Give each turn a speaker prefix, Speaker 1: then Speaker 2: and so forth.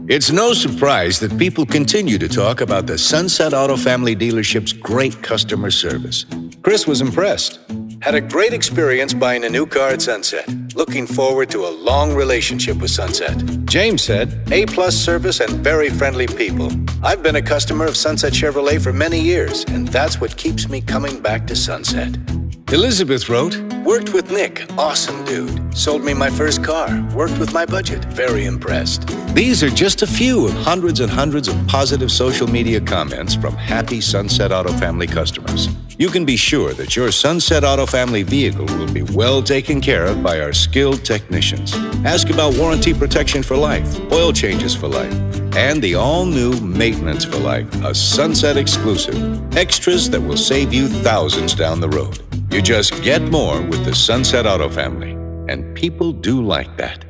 Speaker 1: It's no surprise that people continue to talk about the Sunset Auto Family Dealership's great customer service. Chris was impressed. Had a great experience buying a new car at Sunset. Looking forward to a long relationship with Sunset. James said, A-plus service and very friendly people. I've been a customer of Sunset Chevrolet for many years, and that's what keeps me coming back to Sunset. Elizabeth wrote, worked with Nick, awesome dude. Sold me my first car, worked with my budget, very impressed. These are just a few of hundreds and hundreds of positive social media comments from happy Sunset Auto Family customers. You can be sure that your Sunset Auto Family vehicle will be well taken care of by our skilled technicians. Ask about warranty protection for life, oil changes for life, and the all-new Maintenance for Life, a Sunset exclusive. Extras that will save you thousands down the road. You just get more with the Sunset Auto Family, and people do like that.